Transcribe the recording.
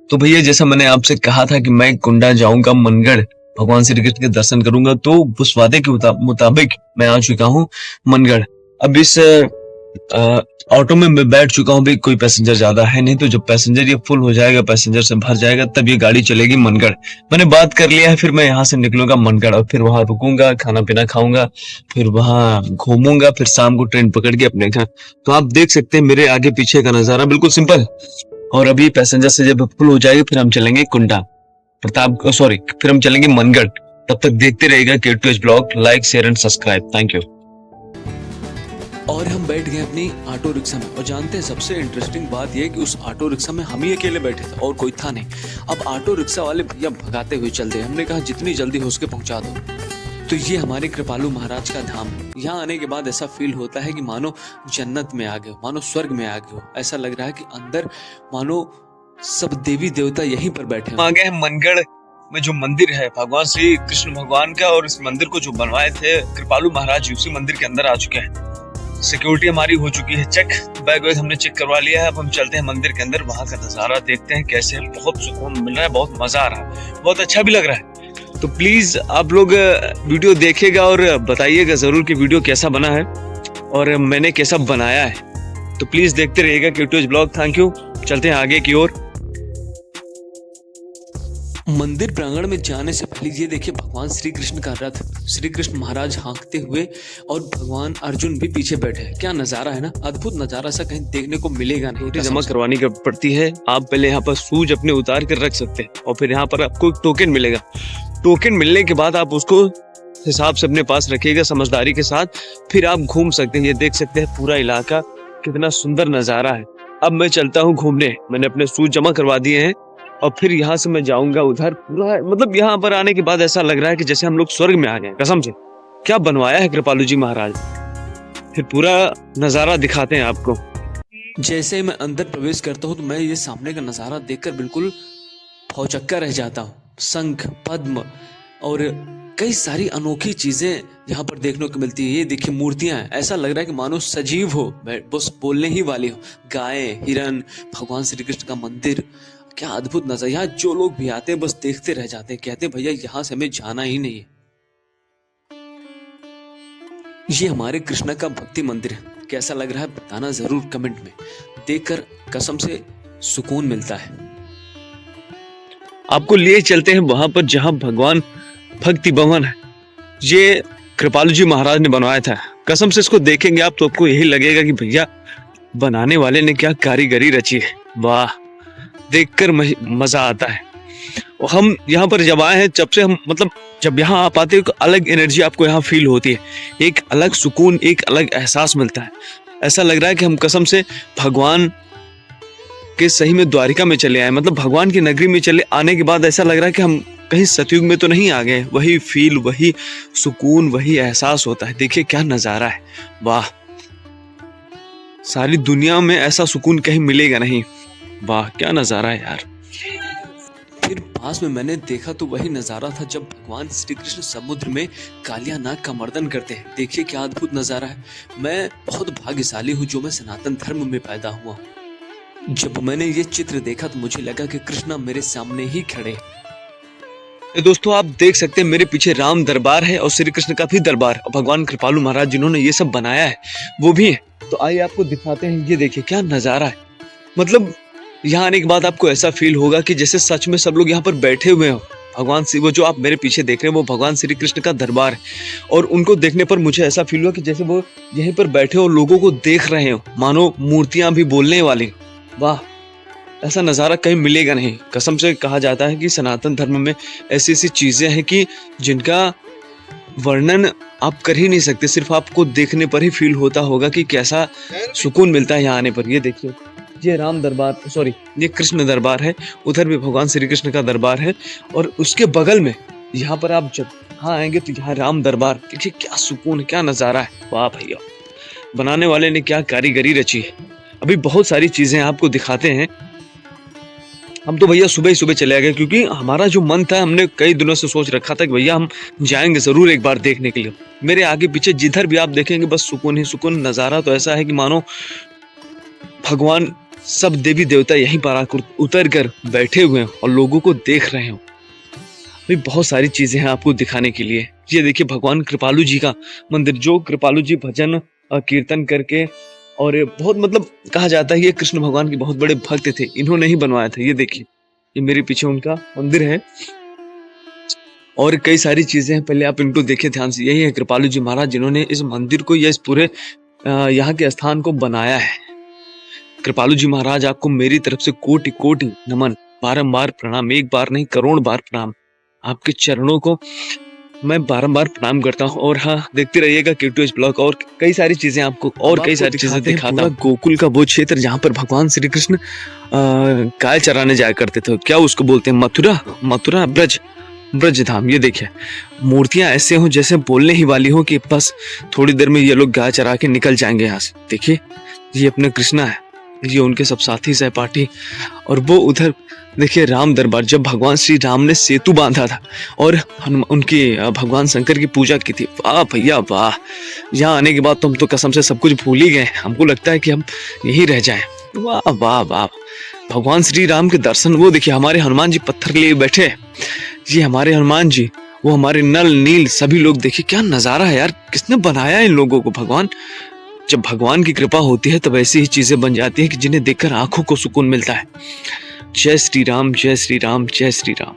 तो भैया जैसा मैंने आपसे कहा था कि मैं कुंडा जाऊंगा मनगढ़, भगवान श्री कृष्ण के दर्शन करूंगा, तो उस वादे के मुताबिक मैं आ चुका हूँ मनगढ़। अब इस ऑटो में मैं बैठ चुका हूँ, भी कोई पैसेंजर ज्यादा है नहीं, तो जब पैसेंजर ये फुल हो जाएगा, पैसेंजर से भर जाएगा, तब ये गाड़ी चलेगी मनगढ़। मैंने बात कर लिया है, फिर मैं यहाँ से निकलूंगा मनगढ़ और फिर वहां रुकूंगा, खाना पीना खाऊंगा, फिर वहां घूमूंगा, फिर शाम को ट्रेन पकड़ के अपने घर। तो आप देख सकते हैं मेरे आगे पीछे का नजारा बिल्कुल सिंपल। और अभी पैसेंजर से जब फुल हो जाएगी फिर हम चलेंगे कुंडा फिर हम चलेंगे मनगढ़। तब तक देखते रहेगा K2H blog, like share and subscribe. Thank you. और हम बैठ गए अपनी ऑटो रिक्शा में, और जानते हैं सबसे इंटरेस्टिंग बात यह कि उस ऑटो रिक्शा में हम ही अकेले बैठे थे और कोई था नहीं। अब ऑटो रिक्शा वाले भैया भगाते हुए चलते, हमने कहा जितनी जल्दी हो सके पहुंचा दो। तो ये हमारे कृपालु महाराज का धाम है। यहाँ आने के बाद ऐसा फील होता है कि मानो जन्नत में आ गए हो, मानो स्वर्ग में आ गए हो। ऐसा लग रहा है कि अंदर मानो सब देवी देवता यहीं पर बैठे हैं। आ गए हैं मनगढ़ में जो मंदिर है भगवान श्री कृष्ण भगवान का, और इस मंदिर को जो बनवाए थे कृपालु महाराज, उसी मंदिर के अंदर आ चुके हैं। सिक्योरिटी हमारी हो चुकी है चेक, बैग वैग हमने चेक करवा लिया है। अब हम चलते हैं मंदिर के अंदर, वहां का नजारा देखते हैं कैसे है। बहुत सुकून मिल रहा है, बहुत मजा आ रहा है, बहुत अच्छा भी लग रहा है। तो प्लीज आप लोग वीडियो देखिएगा और बताइएगा जरूर कि वीडियो कैसा बना है और मैंने कैसा बनाया है। तो प्लीज देखते रहिएगा K2H ब्लॉग। Thank you. चलते हैं आगे की ओर। मंदिर प्रांगण में जाने से पहले ये देखिए भगवान श्री कृष्ण का रथ, श्री कृष्ण महाराज हाँकते हुए और भगवान अर्जुन भी पीछे बैठे हैं। क्या नजारा है ना, अद्भुत नजारा सा कहीं देखने को मिलेगा नहीं। जमा करवानी पड़ती है। आप पहले यहाँ पर शूज अपने उतार कर रख सकते हैं और फिर यहाँ पर आपको टोकन मिलेगा। टोकन मिलने के बाद आप उसको हिसाब से अपने पास रखिएगा, समझदारी के साथ, फिर आप घूम सकते हैं। ये देख सकते हैं पूरा इलाका, कितना सुंदर नजारा है। अब मैं चलता हूँ घूमने, मैंने अपने शूज जमा करवा दिए हैं और फिर यहाँ से मैं जाऊंगा उधर। पूरा मतलब यहाँ पर आने के बाद ऐसा लग रहा है कि जैसे हम लोग स्वर्ग में आ गए, कसम से। क्या बनवाया है कृपालु जी महाराज। फिर पूरा नजारा दिखाते हैं आपको। जैसे ही मैं अंदर प्रवेश करता हूँ तो मैं ये सामने का नजारा देखकर बिल्कुल भौचक्का रह जाता हूँ। शंख, पद्म और कई सारी अनोखी चीजें यहाँ पर देखने को मिलती है। ये देखिए मूर्तियां हैं, ऐसा लग रहा है कि मानो सजीव हो, बस बोलने ही वाली हो। गाय, हिरन, भगवान श्री कृष्ण का मंदिर, क्या अद्भुत नजारा। यहाँ जो लोग भी आते हैं बस देखते रह जाते हैं, कहते हैं भैया यहाँ से हमें जाना ही नहीं है। ये हमारे कृष्णा का भक्ति मंदिर है। कैसा लग रहा है बताना जरूर कमेंट में। देखकर कसम से सुकून मिलता है। आपको लिए चलते हैं वहां पर जहां भगवान भक्ति भवन है। ये कृपालु जी महाराज ने बनवाया था। कसम से इसको देखेंगे आप तो आपको यही लगेगा कि भैया बनाने वाले ने क्या कारीगरी रची है। वाह, देखकर मजा आता है। और हम यहाँ पर जब आए हैं, जब से हम मतलब जब यहाँ आप आते हो तो अलग एनर्जी आपको यहाँ फील होती है, एक अलग सुकून, एक अलग एहसास मिलता है। ऐसा लग रहा है कि हम कसम से भगवान के सही में द्वारिका में चले आए, मतलब भगवान की नगरी में चले आने के बाद ऐसा लग रहा है कि हम कहीं सतयुग में तो नहीं आ गए। वही फील, वही सुकून, वही एहसास होता है। देखिए क्या नजारा है। वाह, सारी दुनिया में ऐसा सुकून कहीं मिलेगा नहीं। वाह क्या नजारा है यार। फिर पास में मैंने देखा तो वही नजारा था जब भगवान श्री कृष्ण समुद्र में कालिया नाग का मर्दन करते हैं। देखिए क्या अद्भुत नजारा है। मैं बहुत भाग्यशाली हूँ जो मैं सनातन धर्म में पैदा हुआ हूँ। जब मैंने ये चित्र देखा तो मुझे लगा कि कृष्णा मेरे सामने ही खड़े। दोस्तों आप देख सकते हैं मेरे पीछे राम दरबार है और श्री कृष्ण का भी दरबार, और भगवान कृपालु महाराज जिन्होंने ये सब बनाया है वो भी है। तो आइए आपको दिखाते हैं। ये देखिए क्या नजारा है। मतलब यहाँ आने के बाद आपको ऐसा फील होगा कि जैसे सच में सब लोग यहाँ पर बैठे हुए हो। भगवान श्री, वो जो आप मेरे पीछे देख रहे हैं वो भगवान श्री कृष्ण का दरबार है, और उनको देखने पर मुझे ऐसा फील हुआ कि जैसे वो यहीं पर बैठे हो, लोगों को देख रहे हो, मानो मूर्तियां भी बोलने वाली। वाह, ऐसा नजारा कहीं मिलेगा नहीं। कसम से कहा जाता है कि सनातन धर्म में ऐसी ऐसी चीजें हैं कि जिनका वर्णन आप कर ही नहीं सकते, सिर्फ आपको देखने पर ही फील होता होगा कि कैसा सुकून मिलता है यहाँ आने पर। ये देखिए, ये राम दरबार, सॉरी ये कृष्ण दरबार है, उधर भी भगवान श्री कृष्ण का दरबार है, और उसके बगल में यहाँ पर आप जब यहाँ आएंगे तो यहाँ राम दरबार। देखिए क्या सुकून है, क्या नजारा है। वाह भैया, बनाने वाले ने क्या कारीगरी रची है। अभी बहुत सारी चीजें आपको दिखाते हैं। हम तो भैया सुबह ही सुबह चले गए, क्योंकि हमारा जो मन था, हमने कई दिनों से सोच रखा था कि भैया हम जाएंगे जरूर एक बार देखने के लिए। मेरे आगे पीछे जिधर भी आप देखेंगे बस सुकून ही सुकून। नजारा तो ऐसा है कि मानो भगवान सब देवी देवता यहीं पर आकर उतर कर बैठे हुए हैं और लोगों को देख रहे हो। भाई बहुत सारी चीजें हैं आपको दिखाने के लिए। ये देखिए भगवान कृपालु जी का मंदिर, जो कृपालु जी भजन कीर्तन करके और बहुत मतलब कहा जाता है ये कृष्ण भगवान के बहुत बड़े भक्त थे, इन्होंने ही बनवाया था। ये देखिए, ये मेरे पीछे उनका मंदिर है और कई सारी चीजें हैं। पहले आप इनको देखिए ध्यान से। यही है कृपालु जी महाराज जिन्होंने इस मंदिर को या इस पूरे यहाँ के स्थान को बनाया है। कृपालु जी महाराज आपको मेरी तरफ से कोटि कोटि नमन, बारंबार प्रणाम, एक बार नहीं करोड़ बार प्रणाम। आपके चरणों को मैं बारंबार प्रणाम करता हूँ। और हाँ, देखते रहिएगा K2H ब्लॉग और कई सारी चीजें आपको और कई सारी चीजें दिखाता हूँ। गोकुल का वो क्षेत्र जहाँ पर भगवान श्री कृष्ण गाय चराने जाया करते थे, क्या उसको बोलते हैं, मथुरा ब्रज धाम। ये देखिए मूर्तियां ऐसे हो जैसे बोलने ही वाली हो कि बस थोड़ी देर में ये लोग गाय चरा के निकल जाएंगे यहाँ से। देखिए ये अपने कृष्णा है, ये उनके सब साथी सहपाठी। और वो उधर देखिए राम दरबार, जब भगवान श्री राम ने सेतु बांधा था और उनकी भगवान शंकर की पूजा की थी। वाह भैया वाह, यहाँ आने के बाद तो हम तो कसम से सब कुछ भूल ही गए, हमको लगता है कि हम यहीं रह जाएं। वाह वाह वाह, भगवान श्री राम के दर्शन। वो देखिए हमारे हनुमान जी पत्थर लिए बैठे, ये हमारे हनुमान जी, वो हमारे नल नील सभी लोग। देखिए क्या नजारा है यार, किसने बनाया इन लोगों को। भगवान, जब भगवान की कृपा होती है तब ऐसी ही चीजें बन जाती हैं कि जिन्हें देखकर आंखों को सुकून मिलता है। जय श्री राम, जय श्री राम, जय श्री राम।